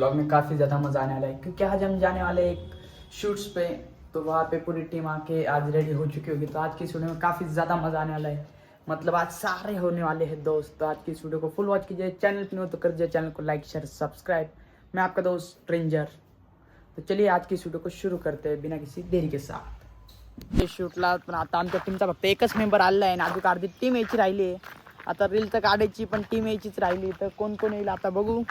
Blog में काफ़ी ज़्यादा मज़ा आने वाला है, क्योंकि आज हम जाने वाले एक शूट्स पे। तो वहाँ पे पूरी टीम आके आज रेडी हो चुकी होगी। तो आज की वीडियो में काफ़ी ज़्यादा मज़ा आने वाला है। मतलब आज सारे होने वाले हैं दोस्त। तो आज की इस वीडियो को फुल वॉच कीजिए। चैनल पे नहीं हो तो कर दीजिए चैनल को लाइक शेयर सब्सक्राइब। मैं आपका दोस्त स्ट्रेंजर। तो चलिए आज की इस वीडियो को शुरू करते हैं बिना किसी देरी के साथ। ते शूटला पण आता आमच्या टीमचा फक्त एकच मेंबर आलेला आहे आणि अजून अर्धी टीम यायची राहिली आहे. आता रील तर काढायची पण टीम यायचीच राहिली. तर कोण कोण येईल आता बघू.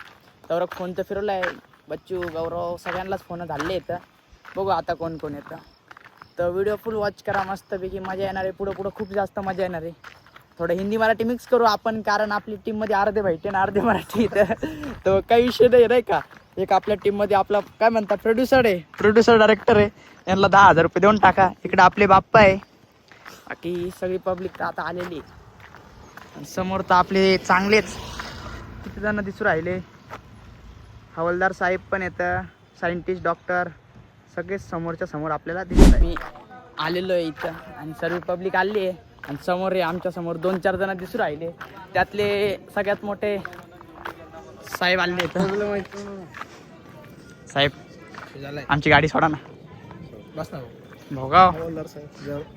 तर फोन तर फिरवला आहे. बच्चू गौरव सगळ्यांनाच फोन झाले आहेत. बघू आता कोण कोण येतं. तर व्हिडिओ फुल वॉच करा. मस्तपैकी मजा येणार आहे. पुढं पुढं खूप जास्त मजा येणार आहे. थोडं हिंदी मराठी मिक्स करू आपण, कारण आपली टीममध्ये अर्धे व्हाईट आणि अर्धे मराठी. तर काही विषय नाही का. एक आपल्या टीममध्ये आपला काय म्हणतात प्रोड्युसर आहे, प्रोड्युसर डायरेक्टर आहे. यांना 10,000 रुपये देऊन टाका. इकडे आपले बाप्पा आहे. बाकी सगळी पब्लिक तर आता आलेली आहे. समोर तर आपले चांगलेच किती जण दिसू राहिले. हवालदार साहेब पण येतं, सायंटिस्ट डॉक्टर सगळेच समोरच्या समोर आपल्याला दिसत आहे. मी आलेलो आहे इथं आणि सर्व पब्लिक आली आहे. आणि समोर आहे आमच्या समोर 2-4 जण दिसू राहिले. त्यातले सगळ्यात मोठे साहेब आले आहेत. साहेब आमची गाडी सोडा ना. बस ना भोगाव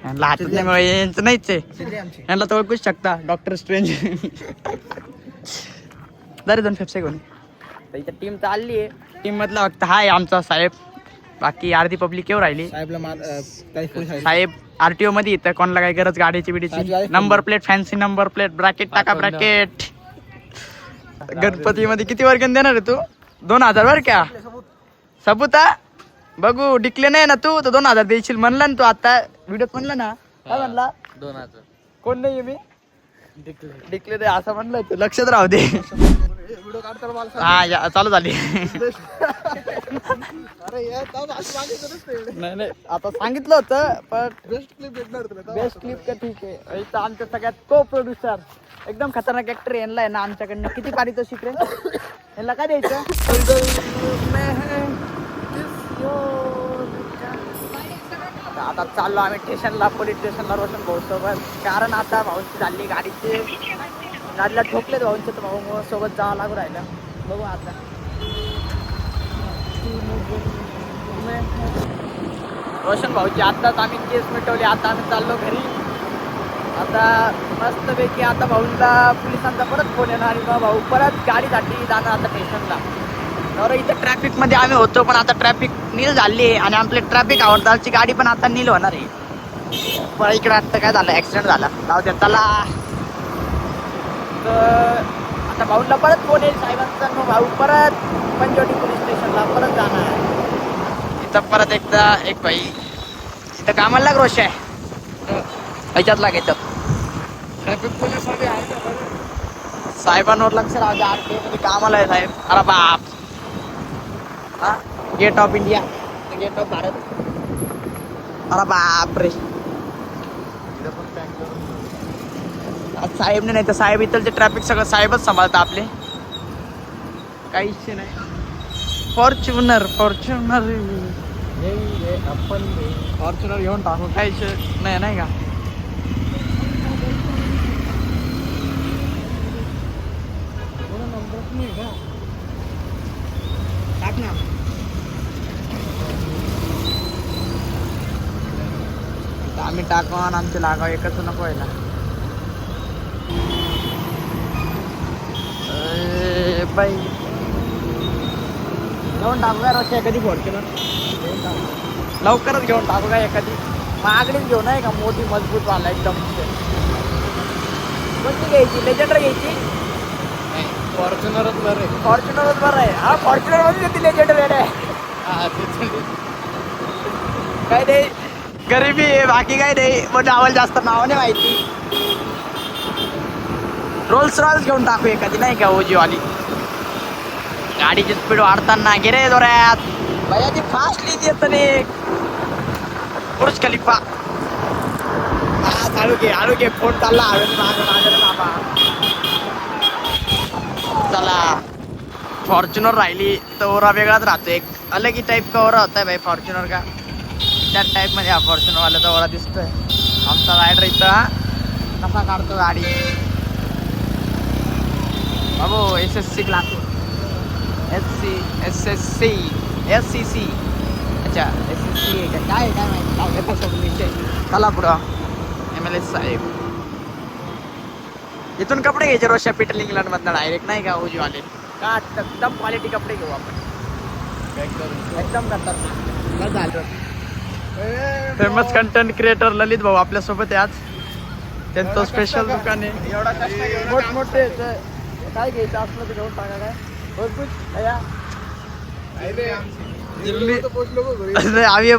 यांना हातमुळे यांचं नाहीच आहे. यांना तर ओळखूच शकता डॉक्टर स्ट्रेंज. दरे 2 फेफसे घेऊन तर इथं टीम तर आली आहे. टीम मधला फक्त हा आहे आमचा साहेब. बाकी अर्धी पब्लिक येऊ राहिली. साहेब आरटीओ मध्ये येतं. कोणाला काही गरज गाडीची बिडीची. Number plate fancy number plate bracket टाका ब्रॅकेट. गणपती मध्ये किती वर्गण देणार आहे तू? 2,000 वर का सबूता बघू. डिकले नाही ना तू तर 2,000 देशील म्हणला ना तू. आता व्हिडिओत म्हणला ना काय म्हणला? 2,000 कोण नाही मी डिकले नाही असं म्हणलं तू. लक्षात राहू दे. हा चालू झाली. नाही नाही आता सांगितलं होतं पण बेस्ट क्लिप भेटणार तुला. बेस्ट क्लिप का ठीक आहे. इथं आमच्या सगळ्यात को प्रोड्युसर एकदम खतरनाक ऍक्टर यांना आहे ना आमच्याकडनं किती पारितोषिक रे. यांना काय द्यायचं? आता चाललो आम्ही स्टेशनला, पोलीस स्टेशनला रोशन भाऊ सोबत. कारण आता भाऊंची चालली गाडीचे गाडीला ठोकलेत भाऊंचे. तर भाऊ सोबत जावं लागू राहिलं. बघू आता रोशन भाऊची आत्ताच आम्ही केस मिटवली. आता आम्ही चाललो घरी. आता मस्तपैकी आता भाऊंना पोलिसांचा परत फोन येणार आणि मग भाऊ परत गाडीसाठी जाणार आता स्टेशनला. तर इथं ट्रॅफिकमध्ये आम्ही होतो पण आता ट्रॅफिक नील झाली आहे आणि आपले ट्रॅफिक आवडदारची गाडी पण आता नील होणार आहे. पण इकडे आता काय झालं, ॲक्सिडेंट झाला. जाऊ द्या त्याला. तर आता भाऊंना परत फोन येईल साहेबांचा. मग भाऊ परत पंचवटी पोलीस स्टेशनला परत जाणार आहे. इथं परत एकदा एक बाई इथं कामाला लाग रोष आहे ह्याच्यात लागायचं. ट्रॅफिक पोलीस साहेबांवर लक्ष राहू द्या. आरटीओमध्ये कामाला आहे साहेब. अरे बाप. हा gate of India, gate of Bharat. अरे बाप रे. साहेब नाही तर साहेब इथलचे ट्रॅफिक सगळं साहेबच सांभाळतात आपले. काही इच्छे नाही. फॉर्च्युनर फॉर्च्युनर आपण फॉर्च्युनर घेऊन टाकू. काही इच्छे नाही नाही का. टाक ना. आम्ही टाकून आमचे लागाव एकच नको व्हायला. बाई घेऊन टाकू काय रोजच्या एखादी फॉर्च्युनर. लवकरच घेऊन टाकू काय एखादी. महागडीच घेऊ नाही का मोठी मजबूत वाला एकदम. कोणती घ्यायची? लेजेंडर घ्यायची? फॉर्च्युनरच बरं आहे. फॉर्च्युनरच बरं आहे. हा फॉर्च्युनर मध्ये घेतली लेजेंडर आहे. काय नाही गरिबी आहे बाकी काय नाही. पण आम्हाला जास्त नाव नाही माहिती. रोल्स रॉयल्स घेऊन टाकू एखादी नाही का ओजीवाली. गाडीची स्पीड वाढताना गेले दोऱ्यात. भैया ती फास्ट लिहिते येत. बुर्ज खलिफा. हा चालू घे फोन चालला हवेत मागं बाबा. चला फॉर्च्युनर राहिली तर ओरा वेगळाच राहतो. एक अलग ही टाईप का ओरा होता है भाई फॉर्च्युनर का. त्या टाईपमध्ये हा फॉर्च्युनरवाल्याचा ओरा दिसतोय. आमचा रायडर इथं कसा काढतो गाडी. बाबू SSC क्लास SC अच्छा SSC आहे का काय काय माहिती काय घेतो सब विषय चला पुढं MLA साहेब इथून कपडे घ्यायचे रोज पीटर इंग्लंड मधनं डायरेक्ट नाही का उजीवाले का एकदम क्वालिटी कपडे घेऊ आपण एकदम खतरनाक झालं फेमस कंटेंट क्रिएटर ललित भाऊ आपल्यासोबत आहे आज त्यांचं स्पेशल दुकान आहे एवढा कष्ट मोठमोठे काय घ्यायचं असलं तर घेऊन टाका काय भरपूर पोचलो आम्ही